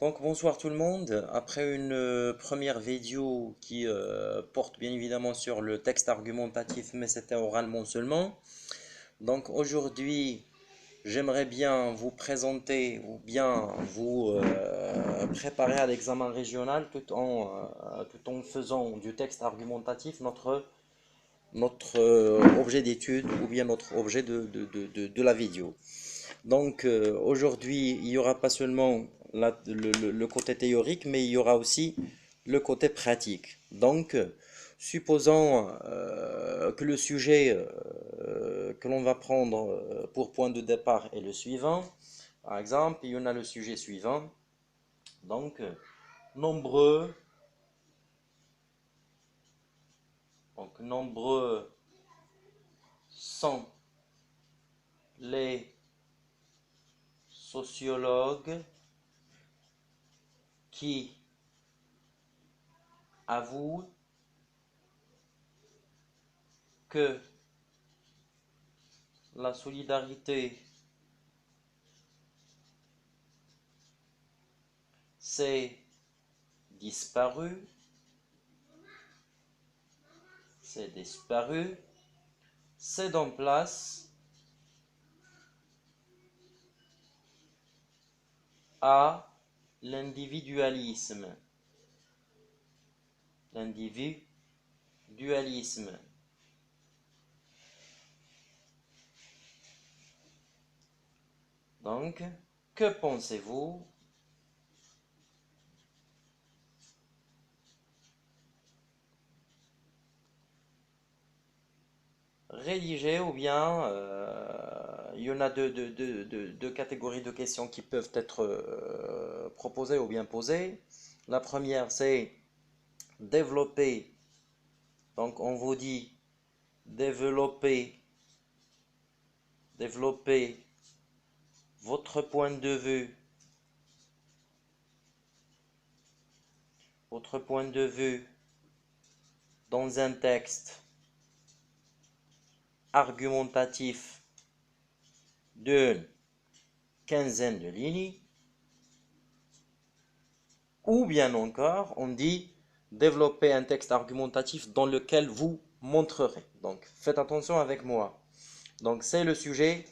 Donc bonsoir tout le monde. Après une première vidéo qui porte bien évidemment sur le texte argumentatif, mais c'était oralement seulement. Donc aujourd'hui, j'aimerais bien vous présenter ou bien vous préparer à l'examen régional tout en faisant du texte argumentatif notre objet d'étude ou bien notre objet de la vidéo. Donc aujourd'hui, il n'y aura pas seulement le côté théorique, mais il y aura aussi le côté pratique. Donc, supposons que le sujet que l'on va prendre pour point de départ est le suivant. Par exemple, il y en a le sujet suivant. Donc, nombreux, nombreux sont les sociologues qui avouent que la solidarité s'est disparue, c'est disparu, c'est en place à l'individualisme. L'individualisme. Donc, que pensez-vous? Rédiger ou bien il y en a deux catégories de questions qui peuvent être proposées ou bien posées. La première, c'est développer. Donc, on vous dit développer votre point de vue, votre point de vue dans un texte argumentatif d'une quinzaine de lignes, ou bien encore, on dit développer un texte argumentatif dans lequel vous montrerez. Donc, faites attention avec moi. Donc, c'est le sujet,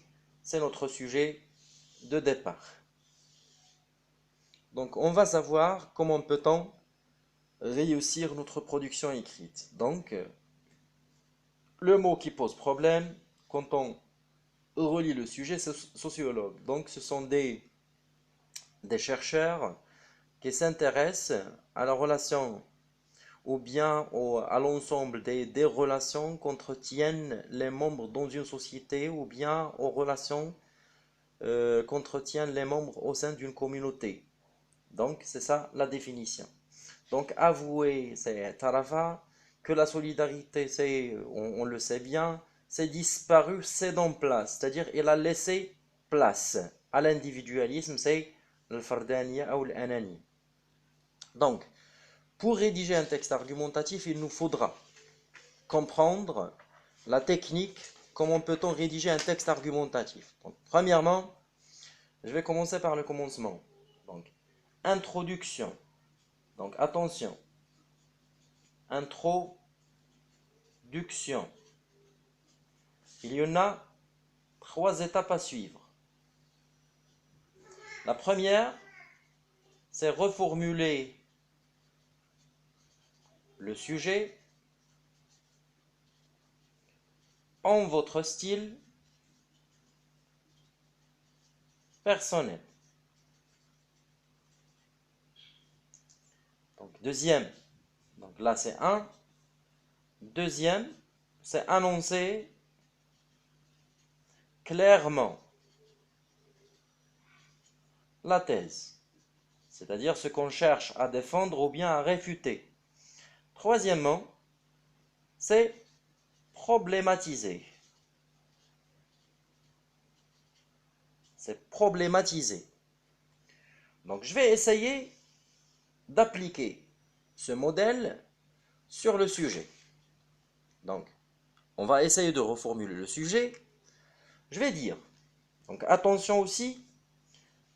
c'est notre sujet de départ. Donc, on va savoir comment peut-on réussir notre production écrite. Donc, le mot qui pose problème, quand on relie le sujet, c'est sociologue. Donc, ce sont des chercheurs qui s'intéressent à la relation ou bien à l'ensemble des relations qu'entretiennent les membres dans une société ou bien aux relations qu'entretiennent les membres au sein d'une communauté. Donc, c'est ça la définition. Donc, avouer, c'est tarafa, que la solidarité, c'est, on le sait bien, c'est disparu, c'est en place. C'est-à-dire, il a laissé place à l'individualisme, c'est le fardaniya ou l'anani. Donc, pour rédiger un texte argumentatif, il nous faudra comprendre la technique, comment peut-on rédiger un texte argumentatif. Donc, premièrement, je vais commencer par le commencement. Donc, introduction. Donc, attention. Introduction. Il y en a 3 étapes à suivre. La première, c'est reformuler le sujet en votre style personnel. Donc, deuxième, donc là c'est 1. Deuxième, c'est annoncer clairement la thèse, c'est-à-dire ce qu'on cherche à défendre ou bien à réfuter. Troisièmement, c'est problématiser. C'est problématiser. Donc je vais essayer d'appliquer ce modèle sur le sujet. Donc, on va essayer de reformuler le sujet. Je vais dire, donc attention aussi,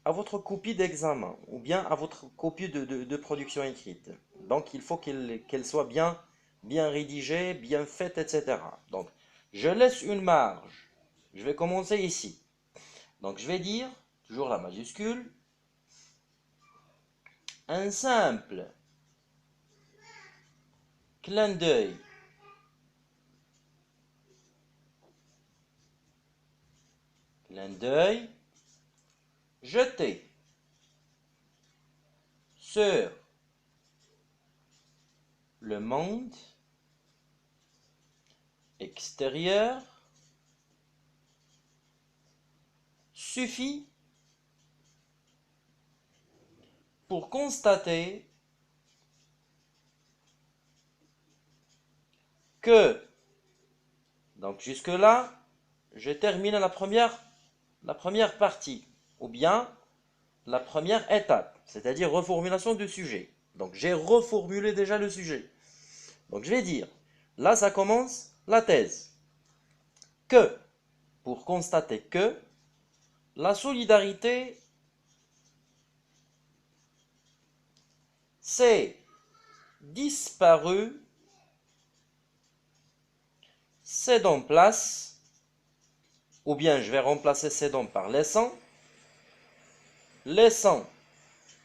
à votre copie d'examen ou bien à votre copie de production écrite. Donc, il faut qu'elle soit bien rédigée, bien faite, etc. Donc, je laisse une marge. Je vais commencer ici. Donc, je vais dire, toujours la majuscule, un simple clin d'œil jeté sur le monde extérieur suffit pour constater que, donc jusque-là, je termine la première partie, ou bien la première étape, c'est-à-dire reformulation du sujet. Donc j'ai reformulé déjà le sujet. Donc je vais dire, là ça commence la thèse. Que, pour constater que la solidarité s'est disparue, cédant place, ou bien je vais remplacer cédant par laissant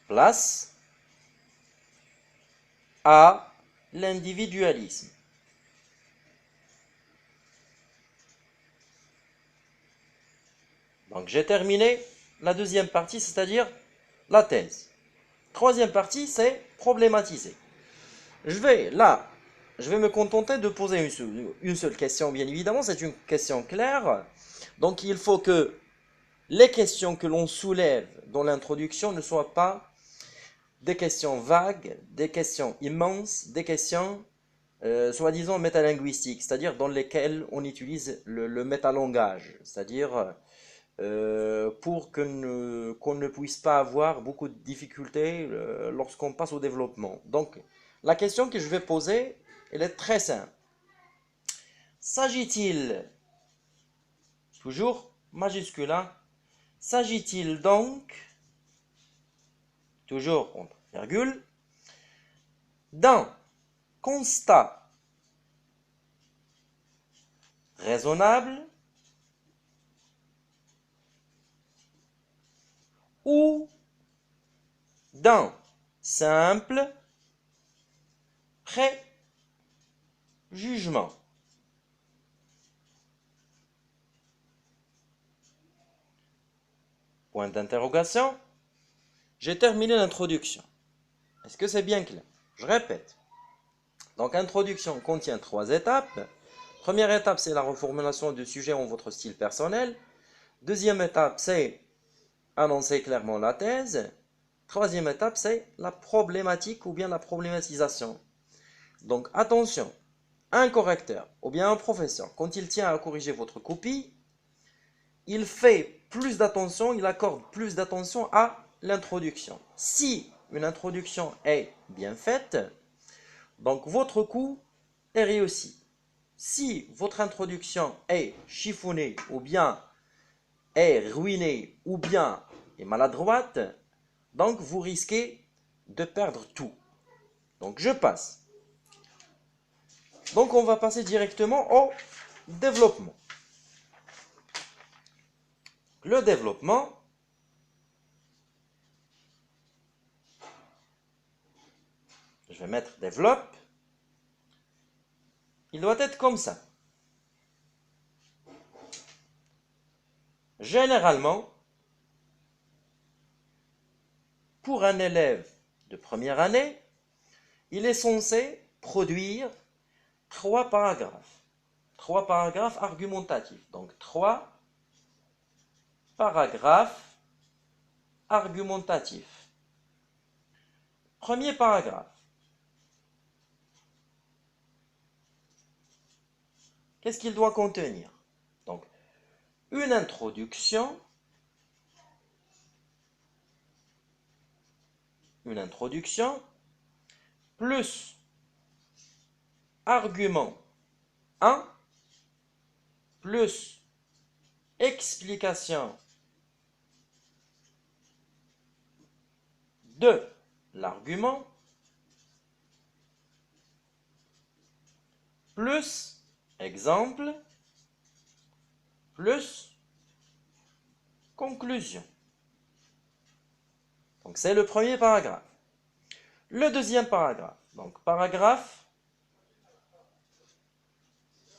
place à l'individualisme. Donc j'ai terminé la deuxième partie, c'est-à-dire la thèse. Troisième partie, c'est problématiser. Je vais me contenter de poser une seule question, bien évidemment, c'est une question claire. Donc il faut que les questions que l'on soulève dans l'introduction ne soient pas des questions vagues, des questions immenses, des questions soi-disant métalinguistiques, c'est-à-dire dans lesquelles on utilise le métalangage, c'est-à-dire pour qu'on ne puisse pas avoir beaucoup de difficultés lorsqu'on passe au développement. Donc, la question que je vais poser, elle est très simple. S'agit-il, toujours majuscule, hein, s'agit-il donc, toujours entre virgule, d'un constat raisonnable ou d'un simple préjugement? Point d'interrogation. J'ai terminé l'introduction. Est-ce que c'est bien clair? Je répète. Donc, introduction contient 3 étapes. Première étape, c'est la reformulation du sujet en votre style personnel. Deuxième étape, c'est annoncer clairement la thèse. Troisième étape, c'est la problématique ou bien la problématisation. Donc, attention, un correcteur ou bien un professeur, quand il tient à corriger votre copie, il fait plus d'attention, il accorde plus d'attention à l'introduction. Si une introduction est bien faite, donc votre coup est réussi. Si votre introduction est chiffonnée ou bien est ruinée ou bien est maladroite, donc vous risquez de perdre tout. Donc je passe. Donc on va passer directement au développement. Le développement, je vais mettre développe, il doit être comme ça. Généralement, pour un élève de première année, il est censé produire 3 paragraphes. 3 paragraphes argumentatifs. Donc 3 paragraphes argumentatifs. Premier paragraphe. Qu'est-ce qu'il doit contenir? Donc, une introduction, plus argument 1 plus explication de l'argument plus exemple plus conclusion. Donc c'est le premier paragraphe. Le deuxième paragraphe. Donc paragraphe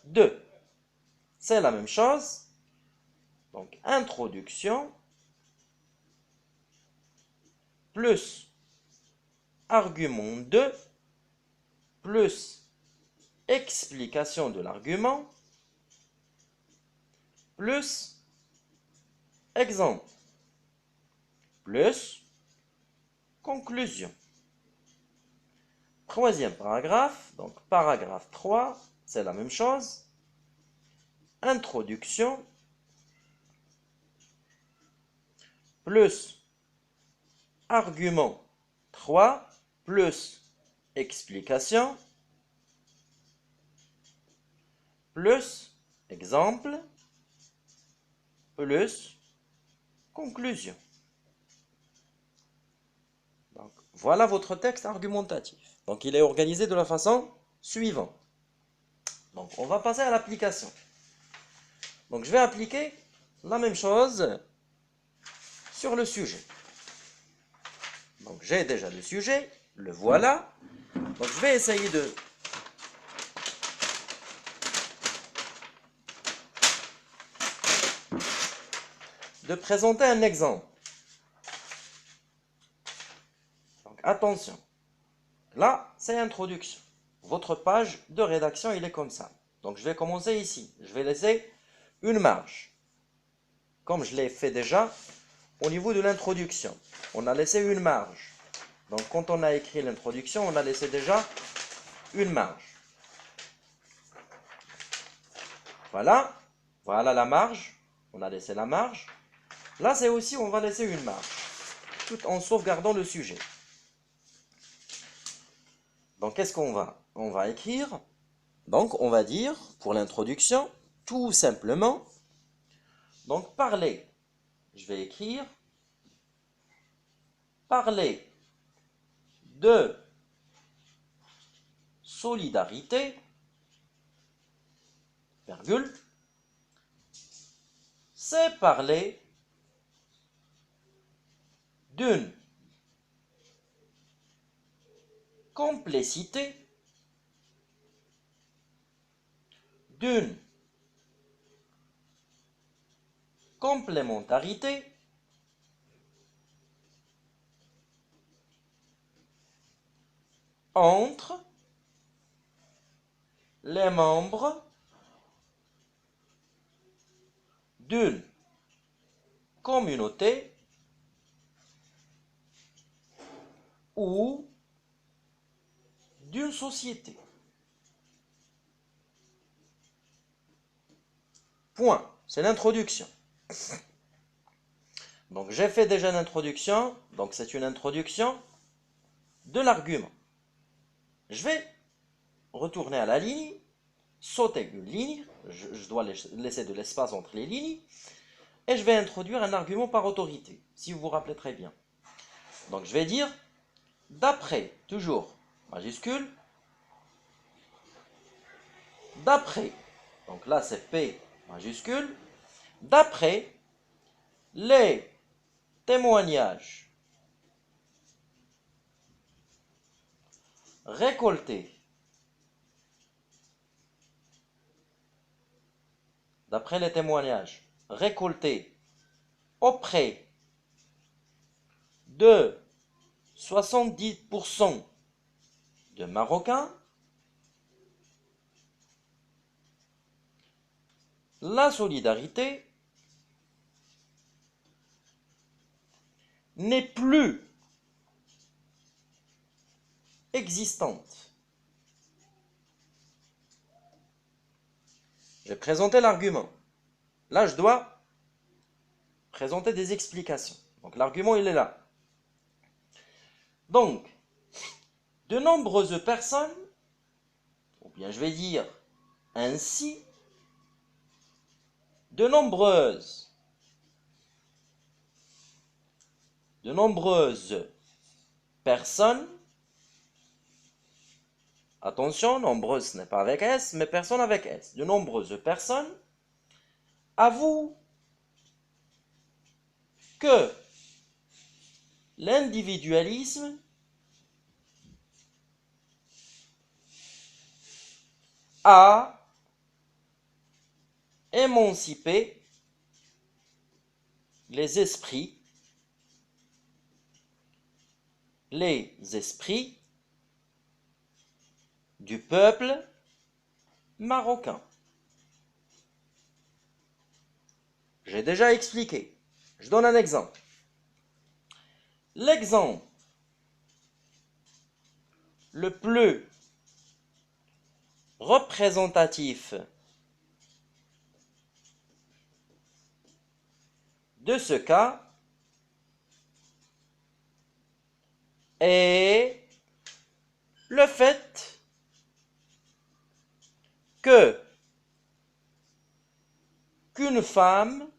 2. C'est la même chose. Donc introduction plus argument 2 plus explication de l'argument plus exemple plus conclusion. Troisième paragraphe, donc paragraphe 3, c'est la même chose. Introduction plus argument 3 plus explication plus exemple plus conclusion. Donc, voilà votre texte argumentatif. Donc il est organisé de la façon suivante. Donc on va passer à l'application. Donc je vais appliquer la même chose sur le sujet. Donc j'ai déjà le sujet, le voilà. Donc je vais essayer de présenter un exemple. Donc attention, là c'est introduction. Votre page de rédaction, il est comme ça. Donc je vais commencer ici. Je vais laisser une marge. Comme je l'ai fait déjà au niveau de l'introduction. On a laissé une marge. Donc quand on a écrit l'introduction, on a laissé déjà une marge. Voilà. Voilà la marge. On a laissé la marge. Là, c'est aussi, on va laisser une marge. Tout en sauvegardant le sujet. Donc qu'est-ce qu'on va? On va écrire. Donc on va dire, pour l'introduction, tout simplement, donc parler. Je vais écrire parler de solidarité, virgule, c'est parler d'une complicité, d'une complémentarité, entre les membres d'une communauté ou d'une société. Point. C'est l'introduction. Donc j'ai fait déjà l'introduction. Donc c'est une introduction de l'argument. Je vais retourner à la ligne, sauter une ligne. Je dois laisser de l'espace entre les lignes. Et je vais introduire un argument par autorité, si vous vous rappelez très bien. Donc je vais dire, d'après, toujours, majuscule, d'après, donc là c'est P majuscule, d'après les témoignages récoltés, d'après les témoignages récoltés auprès de 70% de Marocains, la solidarité n'est plus existante. J'ai présenté l'argument. Là, je dois présenter des explications. Donc l'argument, il est là. Donc, de nombreuses personnes, ou bien je vais dire ainsi, de nombreuses personnes, attention, nombreuses ce n'est pas avec S, mais personnes avec S, de nombreuses personnes avouent que l'individualisme a émancipé les esprits du peuple marocain. J'ai déjà expliqué. Je donne un exemple. L'exemple le plus représentatif de ce cas est le fait que qu'une femme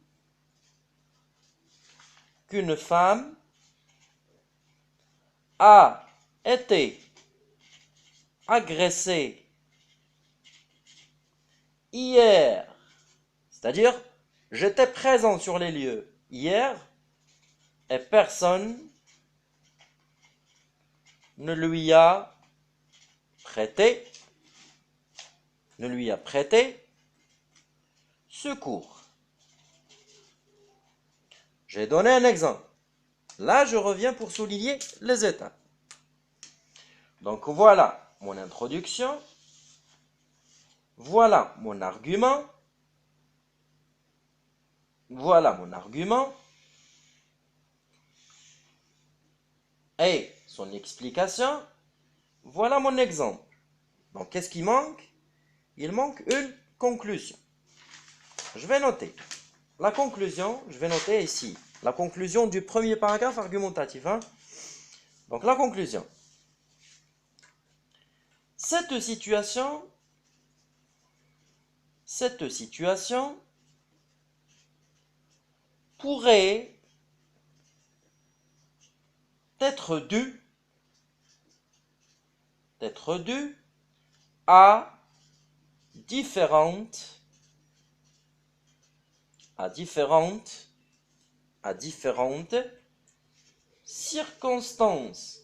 a été agressée hier, c'est-à-dire j'étais présent sur les lieux hier et personne ne lui a prêté secours. J'ai donné un exemple. Là, je reviens pour souligner les étapes. Donc voilà mon introduction. Voilà mon argument. Voilà mon argument. Et son explication. Voilà mon exemple. Donc qu'est-ce qui manque? Il manque une conclusion. Je vais noter. La conclusion, je vais noter ici. La conclusion du premier paragraphe argumentatif. Donc la conclusion. Cette situation pourrait être due à différentes circonstances.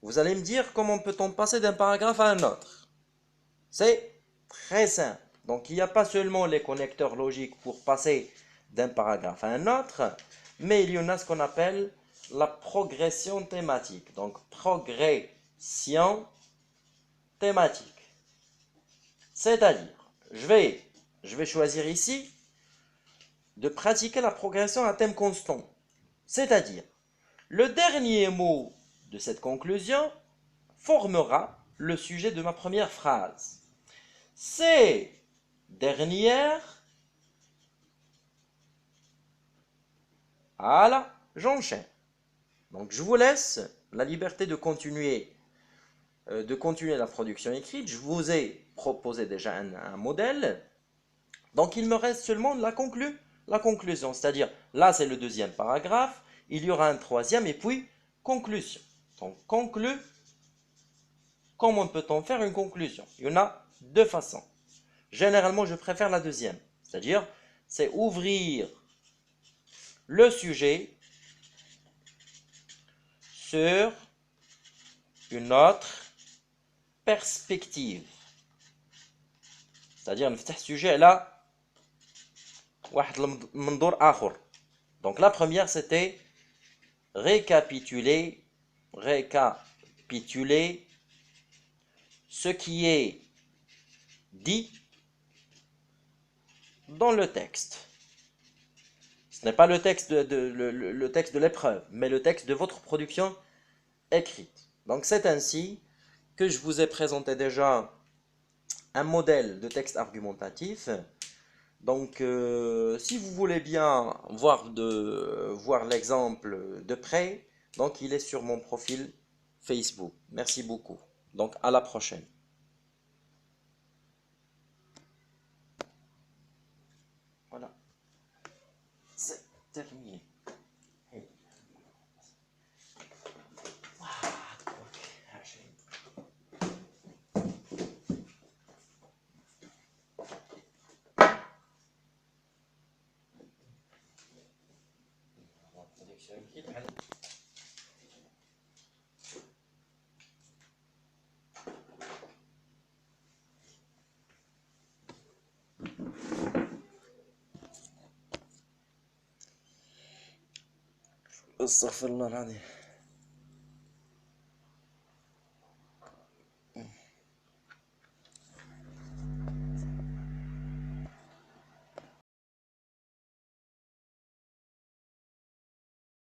Vous allez me dire comment peut-on passer d'un paragraphe à un autre? C'est très simple. Donc il n'y a pas seulement les connecteurs logiques pour passer d'un paragraphe à un autre, mais il y en a ce qu'on appelle la progression thématique. Donc progression thématique. C'est-à-dire, je vais choisir ici de pratiquer la progression à thème constant. C'est-à-dire, le dernier mot de cette conclusion formera le sujet de ma première phrase. Ces dernières, voilà, j'enchaîne. Donc je vous laisse la liberté de continuer la production écrite. Je vous ai proposé déjà un modèle. Donc il me reste seulement la conclusion. C'est-à-dire, là c'est le deuxième paragraphe, il y aura un troisième et puis conclusion. Donc comment peut-on faire une conclusion? Il y en a deux façons. Généralement, je préfère la deuxième. C'est-à-dire, c'est ouvrir le sujet sur une autre perspective. C'est-à-dire, نفتح sujet là, واحد المنظور آخر. Donc la première, c'était récapituler ce qui est dit dans le texte. Ce n'est pas le texte le texte de l'épreuve, mais le texte de votre production écrite. Donc c'est ainsi que je vous ai présenté déjà un modèle de texte argumentatif. Donc si vous voulez bien voir l'exemple de près, donc il est sur mon profil Facebook. Merci beaucoup. Donc à la prochaine. Voilà. التغيير. استغفر الله العظيم.